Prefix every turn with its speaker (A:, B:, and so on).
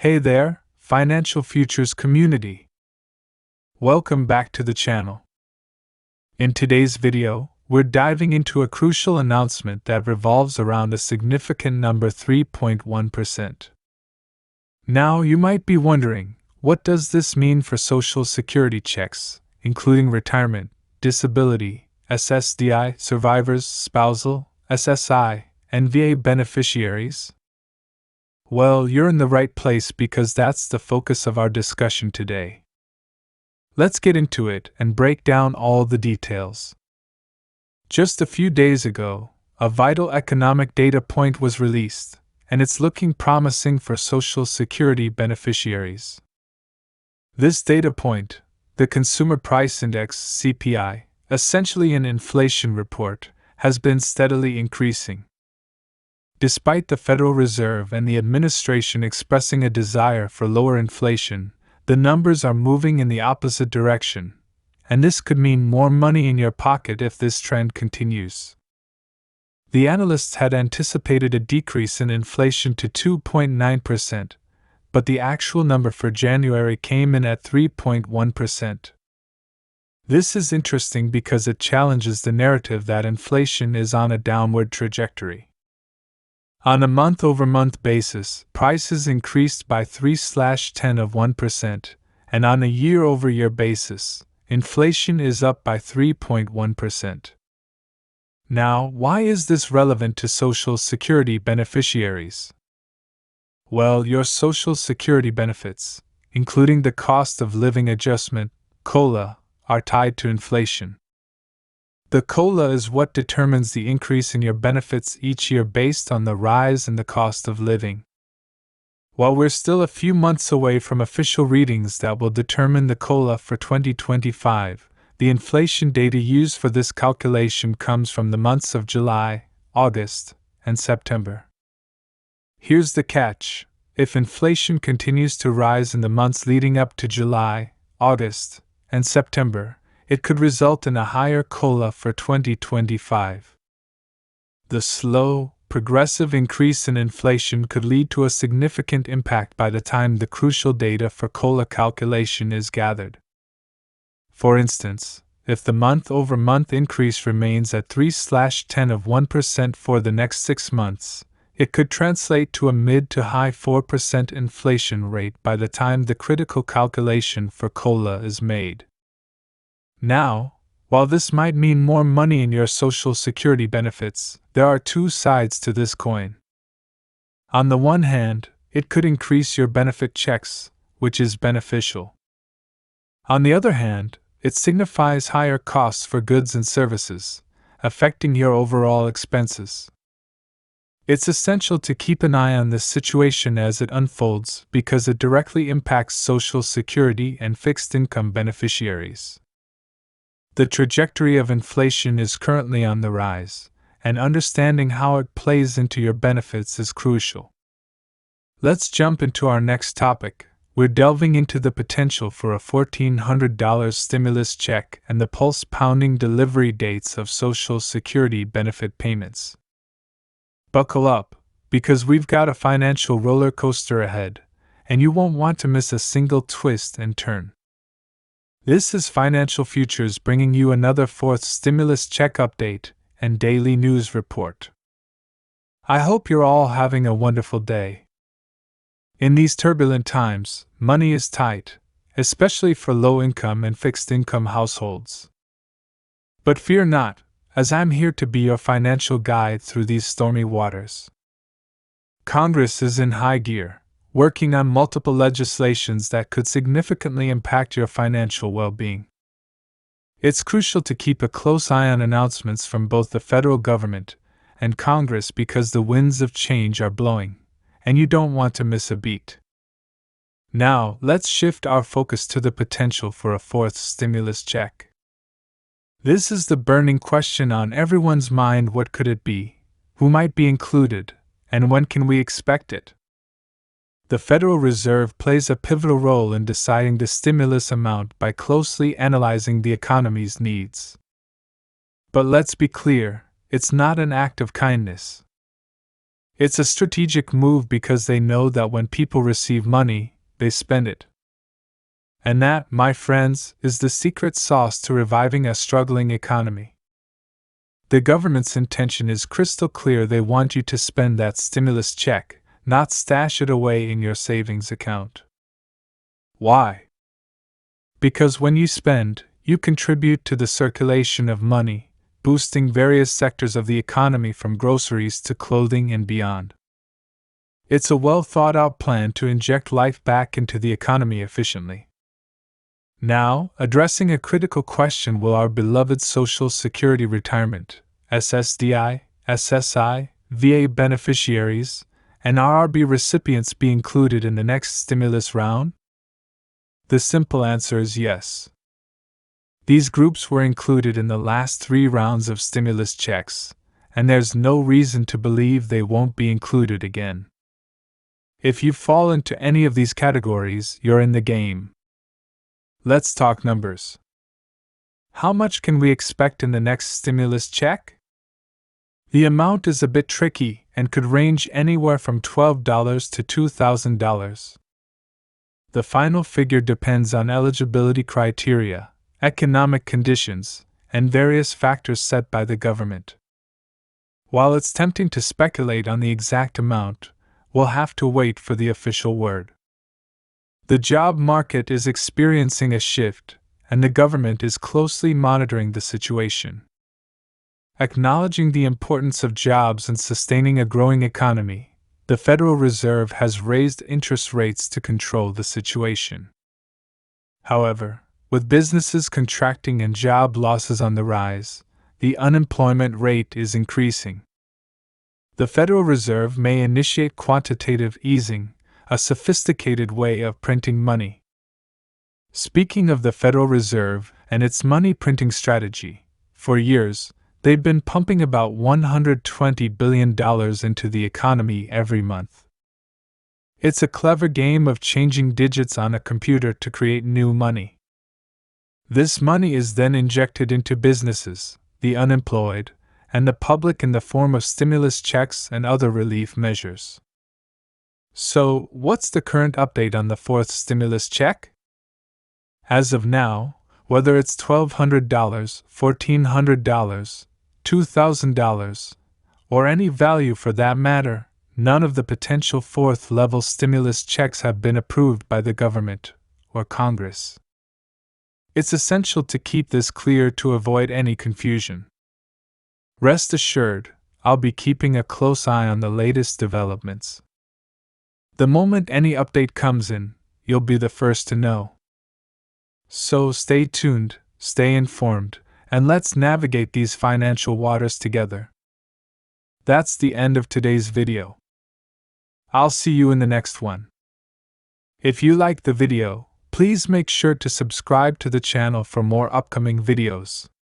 A: Hey there, financial futures community. Welcome back to the channel. In today's video, we're diving into a crucial announcement that revolves around a significant number 3.1%. Now, you might be wondering, what does this mean for Social Security checks, including retirement, disability, ssdi, survivors, spousal, SSI, and VA beneficiaries? Well, you're in the right place because that's the focus of our discussion today. Let's get into it and break down all the details. Just a few days ago, a vital economic data point was released, and it's looking promising for Social Security beneficiaries. This data point, the Consumer Price Index (CPI), essentially an inflation report, has been steadily increasing. Despite the Federal Reserve and the administration expressing a desire for lower inflation, the numbers are moving in the opposite direction, and this could mean more money in your pocket if this trend continues. The analysts had anticipated a decrease in inflation to 2.9%, but the actual number for January came in at 3.1%. This is interesting because it challenges the narrative that inflation is on a downward trajectory. On a month-over-month basis, prices increased by 3/10%, and on a year-over-year basis, inflation is up by 3.1%. Now, why is this relevant to Social Security beneficiaries? Well, your Social Security benefits, including the cost of living adjustment, COLA, are tied to inflation. The COLA is what determines the increase in your benefits each year based on the rise in the cost of living. While we're still a few months away from official readings that will determine the COLA for 2025, the inflation data used for this calculation comes from the months of July, August, and September. Here's the catch: if inflation continues to rise in the months leading up to July, August, and September, it could result in a higher COLA for 2025. The slow, progressive increase in inflation could lead to a significant impact by the time the crucial data for COLA calculation is gathered. For instance, if the month-over-month increase remains at 3/10% for the next 6 months, it could translate to a mid to high 4% inflation rate by the time the critical calculation for COLA is made. Now, while this might mean more money in your Social Security benefits, there are two sides to this coin. On the one hand, it could increase your benefit checks, which is beneficial. On the other hand, it signifies higher costs for goods and services, affecting your overall expenses. It's essential to keep an eye on this situation as it unfolds because it directly impacts Social Security and fixed income beneficiaries. The trajectory of inflation is currently on the rise, and understanding how it plays into your benefits is crucial. Let's jump into our next topic. We're delving into the potential for a $1,400 stimulus check and the pulse-pounding delivery dates of Social Security benefit payments. Buckle up, because we've got a financial roller coaster ahead, and you won't want to miss a single twist and turn. This is Financial Futures bringing you another fourth stimulus check update and daily news report. I hope you're all having a wonderful day. In these turbulent times, money is tight, especially for low-income and fixed-income households. But fear not, as I'm here to be your financial guide through these stormy waters. Congress is in high gear, working on multiple legislations that could significantly impact your financial well-being. It's crucial to keep a close eye on announcements from both the federal government and Congress because the winds of change are blowing, and you don't want to miss a beat. Now, let's shift our focus to the potential for a fourth stimulus check. This is the burning question on everyone's mind: what could it be, who might be included, and when can we expect it? The Federal Reserve plays a pivotal role in deciding the stimulus amount by closely analyzing the economy's needs. But let's be clear, it's not an act of kindness. It's a strategic move because they know that when people receive money, they spend it. And that, my friends, is the secret sauce to reviving a struggling economy. The government's intention is crystal clear. They want you to spend that stimulus check, not stash it away in your savings account. Why? Because when you spend, you contribute to the circulation of money, boosting various sectors of the economy from groceries to clothing and beyond. It's a well-thought-out plan to inject life back into the economy efficiently. Now, addressing a critical question: will our beloved Social Security retirement, SSDI, SSI, VA beneficiaries, and RRB recipients be included in the next stimulus round? The simple answer is yes. These groups were included in the last 3 rounds of stimulus checks, and there's no reason to believe they won't be included again. If you fall into any of these categories, you're in the game. Let's talk numbers. How much can we expect in the next stimulus check? The amount is a bit tricky and could range anywhere from $12 to $2,000. The final figure depends on eligibility criteria, economic conditions, and various factors set by the government. While it's tempting to speculate on the exact amount, we'll have to wait for the official word. The job market is experiencing a shift, and the government is closely monitoring the situation. Acknowledging the importance of jobs and sustaining a growing economy, the Federal Reserve has raised interest rates to control the situation. However, with businesses contracting and job losses on the rise, the unemployment rate is increasing. The Federal Reserve may initiate quantitative easing, a sophisticated way of printing money. Speaking of the Federal Reserve and its money printing strategy, for years, they've been pumping about $120 billion into the economy every month. It's a clever game of changing digits on a computer to create new money. This money is then injected into businesses, the unemployed, and the public in the form of stimulus checks and other relief measures. So, what's the current update on the 4th stimulus check? As of now, whether it's $1,200, $1,400, $2,000, or any value for that matter, none of the potential 4th level stimulus checks have been approved by the government or Congress. It's essential to keep this clear to avoid any confusion. Rest assured, I'll be keeping a close eye on the latest developments. The moment any update comes in, you'll be the first to know. So stay tuned, stay informed, and let's navigate these financial waters together. That's the end of today's video. I'll see you in the next one. If you liked the video, please make sure to subscribe to the channel for more upcoming videos.